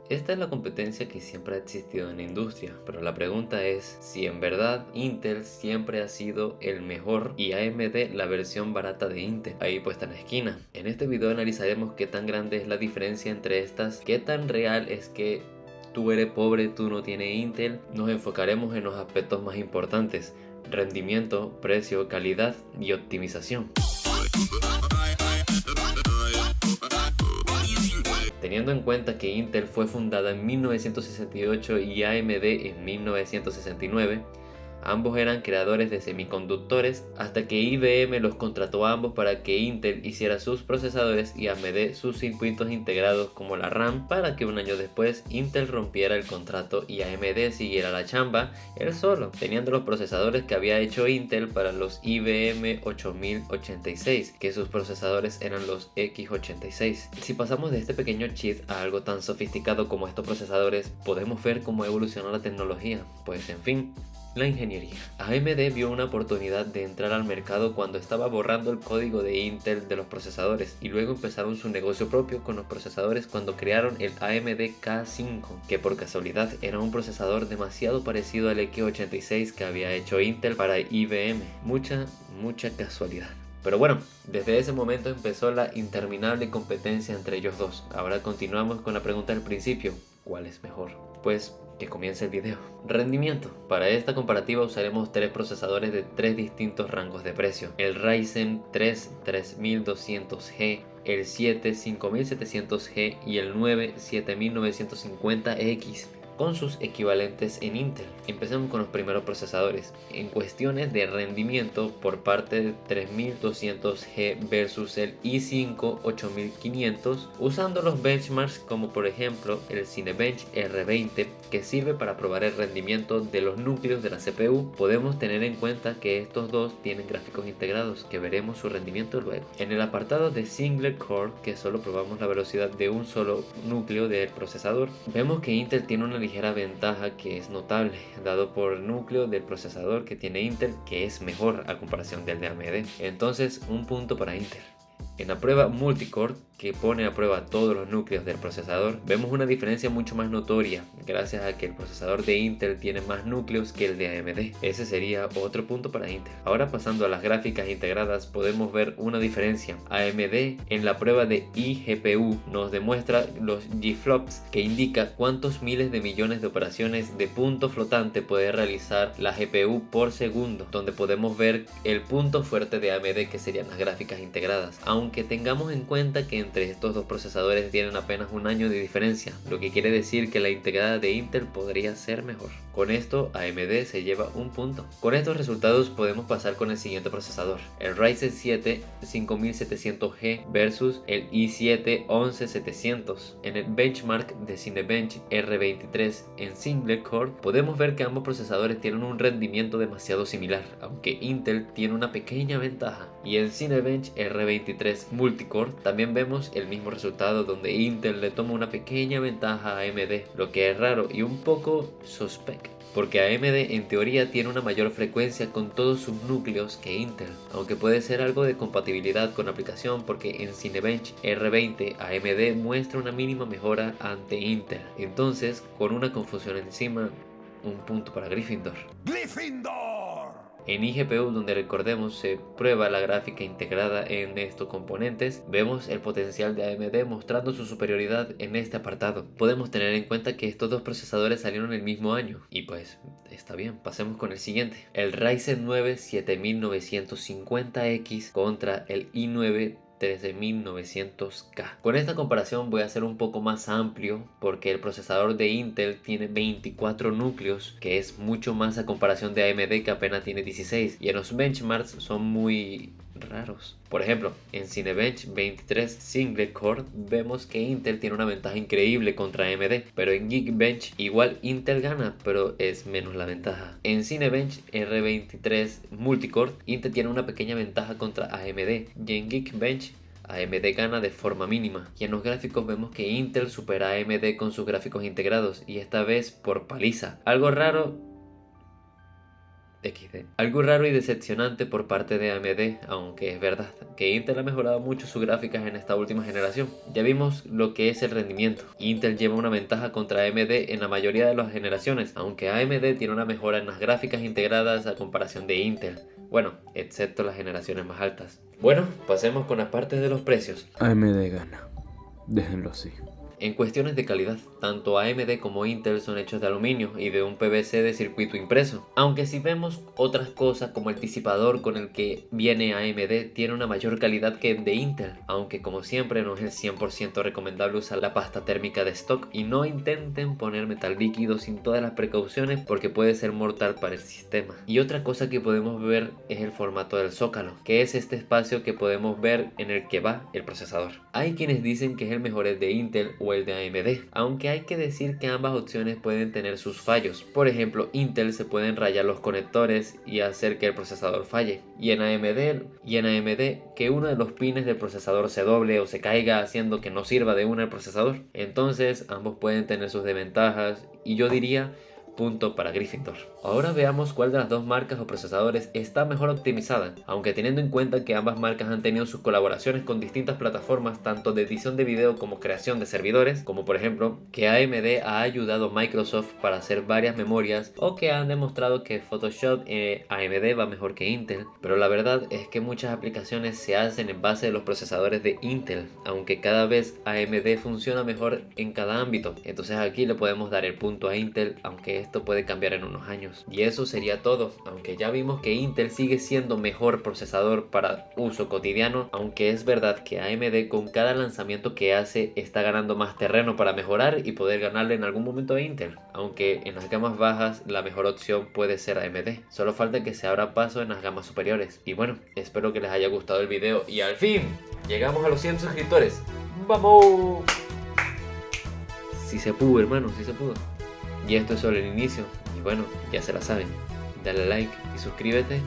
Esta es la competencia que siempre ha existido en la industria, pero la pregunta es si en verdad Intel siempre ha sido el mejor y AMD la versión barata de Intel, ahí puesta en la esquina. En este video analizaremos qué tan grande es la diferencia entre estas, qué tan real es que tú eres pobre, tú no tienes Intel. Nos enfocaremos en los aspectos más importantes: rendimiento, precio, calidad y optimización. Teniendo en cuenta que Intel fue fundada en 1968 y AMD en 1969, ambos eran creadores de semiconductores hasta que IBM los contrató a ambos para que Intel hiciera sus procesadores y AMD sus circuitos integrados como la RAM, para que un año después Intel rompiera el contrato y AMD siguiera la chamba él solo, teniendo los procesadores que había hecho Intel para los IBM 8086, que sus procesadores eran los x86. Si pasamos de este pequeño chip a algo tan sofisticado como estos procesadores, podemos ver cómo evolucionó la tecnología. Pues en fin, la ingeniería. AMD vio una oportunidad de entrar al mercado cuando estaba borrando el código de Intel de los procesadores, y luego empezaron su negocio propio con los procesadores cuando crearon el AMD K5, que por casualidad era un procesador demasiado parecido al x86 que había hecho Intel para IBM. Mucha casualidad. Pero bueno, desde ese momento empezó la interminable competencia entre ellos dos. Ahora continuamos con la pregunta del principio: ¿cuál es mejor? Pues que comience el video. Rendimiento. Para esta comparativa usaremos tres procesadores de tres distintos rangos de precio: el Ryzen 3 3200G, el 7 5700G y el 9 7950X, con sus equivalentes en Intel. Empecemos con los primeros procesadores. En cuestiones de rendimiento, por parte del 3200G versus el i5 8500, usando los benchmarks como por ejemplo el Cinebench R20, que sirve para probar el rendimiento de los núcleos de la CPU, podemos tener en cuenta que estos dos tienen gráficos integrados, que veremos su rendimiento luego. En el apartado de Single Core, que solo probamos la velocidad de un solo núcleo del procesador, vemos que Intel tiene una ligera ventaja que es notable, dado por el núcleo del procesador que tiene Intel, que es mejor a comparación del de AMD. Entonces, un punto para Intel. En la prueba multicore, que pone a prueba todos los núcleos del procesador, vemos una diferencia mucho más notoria, gracias a que el procesador de Intel tiene más núcleos que el de AMD. Ese sería otro punto para Intel. Ahora, pasando a las gráficas integradas, podemos ver una diferencia. AMD en la prueba de iGPU nos demuestra los G-flops, que indica cuántos miles de millones de operaciones de punto flotante puede realizar la GPU por segundo, donde podemos ver el punto fuerte de AMD, que serían las gráficas integradas, aunque tengamos en cuenta que entre estos dos procesadores tienen apenas un año de diferencia, lo que quiere decir que la integrada de Intel podría ser mejor. Con esto AMD se lleva un punto. Con estos resultados podemos pasar con el siguiente procesador, el Ryzen 7 5700G versus el i7 11700. En el benchmark de Cinebench R23 en Single Core, podemos ver que ambos procesadores tienen un rendimiento demasiado similar, aunque Intel tiene una pequeña ventaja. Y en Cinebench R23 Multicore también vemos el mismo resultado, donde Intel le toma una pequeña ventaja a AMD, lo que es raro y un poco suspect, porque AMD en teoría tiene una mayor frecuencia con todos sus núcleos que Intel, aunque puede ser algo de compatibilidad con la aplicación, porque en Cinebench R20 AMD muestra una mínima mejora ante Intel. Entonces, con una confusión encima, un punto para Gryffindor. En iGPU, donde recordemos se prueba la gráfica integrada en estos componentes, vemos el potencial de AMD mostrando su superioridad en este apartado. Podemos tener en cuenta que estos dos procesadores salieron el mismo año, y pues está bien. Pasemos con el siguiente, el Ryzen 9 7950X contra el i9 13900K. Con esta comparación voy a ser un poco más amplio, porque el procesador de Intel tiene 24 núcleos, que es mucho más a comparación de AMD, que apenas tiene 16, y en los benchmarks son muy raros. Por ejemplo, en Cinebench 23 Single Core vemos que Intel tiene una ventaja increíble contra AMD, pero en Geekbench igual Intel gana, pero es menos la ventaja. En Cinebench R23 Multicore, Intel tiene una pequeña ventaja contra AMD, y en Geekbench AMD gana de forma mínima. Y en los gráficos vemos que Intel supera a AMD con sus gráficos integrados, y esta vez por paliza. Algo raro XD. Algo raro y decepcionante por parte de AMD, aunque es verdad que Intel ha mejorado mucho sus gráficas en esta última generación. Ya vimos lo que es el rendimiento. Intel lleva una ventaja contra AMD en la mayoría de las generaciones, aunque AMD tiene una mejora en las gráficas integradas a comparación de Intel. Bueno, excepto las generaciones más altas. Bueno, pasemos con las partes de los precios. AMD gana. Déjenlo así. En cuestiones de calidad, tanto AMD como Intel son hechos de aluminio y de un PVC de circuito impreso. Aunque si vemos otras cosas como el disipador con el que viene AMD tiene una mayor calidad que el de Intel, aunque como siempre no es el 100% recomendable usar la pasta térmica de stock y no intenten poner metal líquido sin todas las precauciones porque puede ser mortal para el sistema. Y otra cosa que podemos ver es el formato del zócalo, que es este espacio que podemos ver en el que va el procesador. Hay quienes dicen que es el mejor el de Intel o el de AMD, aunque hay que decir que ambas opciones pueden tener sus fallos. Por ejemplo, Intel se pueden rayar los conectores y hacer que el procesador falle, y en AMD que uno de los pines del procesador se doble o se caiga haciendo que no sirva de una el procesador. Entonces ambos pueden tener sus desventajas y yo diría punto para Gryffindor. Ahora veamos cuál de las dos marcas o procesadores está mejor optimizada, aunque teniendo en cuenta que ambas marcas han tenido sus colaboraciones con distintas plataformas tanto de edición de video como creación de servidores, como por ejemplo que AMD ha ayudado a Microsoft para hacer varias memorias o que han demostrado que Photoshop AMD va mejor que Intel, pero la verdad es que muchas aplicaciones se hacen en base de los procesadores de Intel, aunque cada vez AMD funciona mejor en cada ámbito. Entonces aquí le podemos dar el punto a Intel, aunque esto puede cambiar en unos años. Y eso sería todo, aunque ya vimos que Intel sigue siendo mejor procesador para uso cotidiano, aunque es verdad que AMD con cada lanzamiento que hace está ganando más terreno para mejorar y poder ganarle en algún momento a Intel, aunque en las gamas bajas la mejor opción puede ser AMD, solo falta que se abra paso en las gamas superiores. Y bueno, espero que les haya gustado el video y al fin llegamos a los 100 suscriptores. ¡Vamos! Si se pudo, hermano, si se pudo. Y esto es solo el inicio, y bueno, ya se la saben, dale like y suscríbete